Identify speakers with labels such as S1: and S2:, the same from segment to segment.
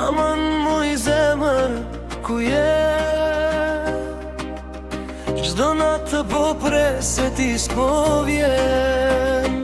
S1: Aman muj zemër, ku je? Çdo natë po pres se ti s'po vjen.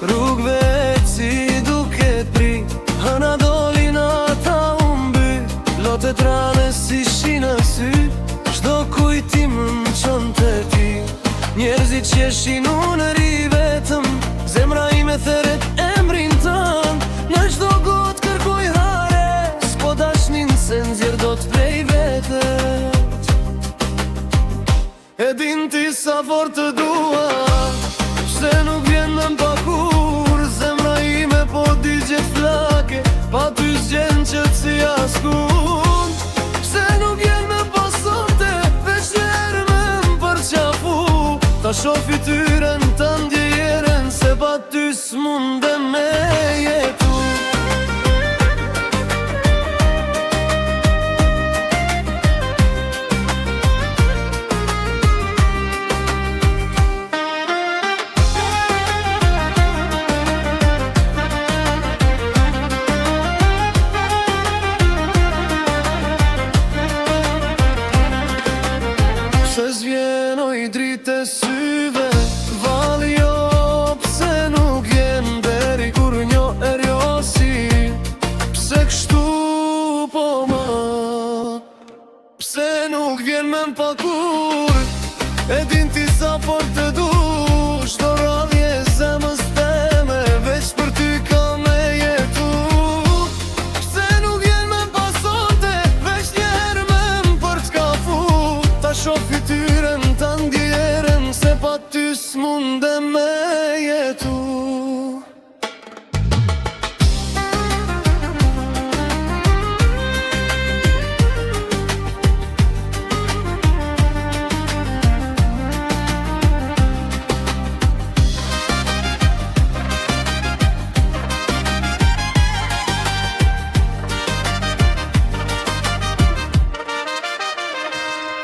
S1: Rrugve si duke pri, hëna dolina ta umby, lotet rane si shi në sy, çdo kujtim më qon të ti. Njerëzit që shinu në ri vetëm, zemra ime theret emrin tënd. Në çdo gotë kërkoj hare, s'po dashnin se nxjerr dot prej vetes. E din ti sa fort të dua, pse nuk vjen në pakur. Zemra ime po digje flake, pa ty s'gjen qëtë si askun. Pse nuk vjen me pasonte, veç njerë me m'përqafu. Ta shoh fytyrën të ndjeren, se pa ty s'mundem me jetu. Pse s'vjen oj dritë e syve, vali jo, pse nuk vjen deri kur njo erjosi. Pse kështu po më, pse nuk vjen me m'pakur. E din ti sa fort të du, çdo radhje zemës teme, veç për ty ka me jetu. Pse nuk vjen me m'pasonte, veç njerë me m'përçkafu. Ta shoh fytyrën të ndjeren, se pa ty s'mundem me jetu.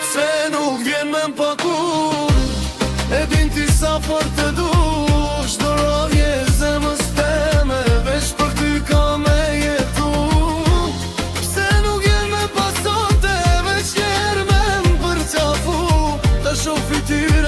S1: Pse nuk vjen me m'pakur, e din ti sa fort të du, çdo radhje zemës teme, veç për ty ka me jetu. Pse nuk vjen me pasonte, veç njerë me m'përqafu. Ta shoh fytyrën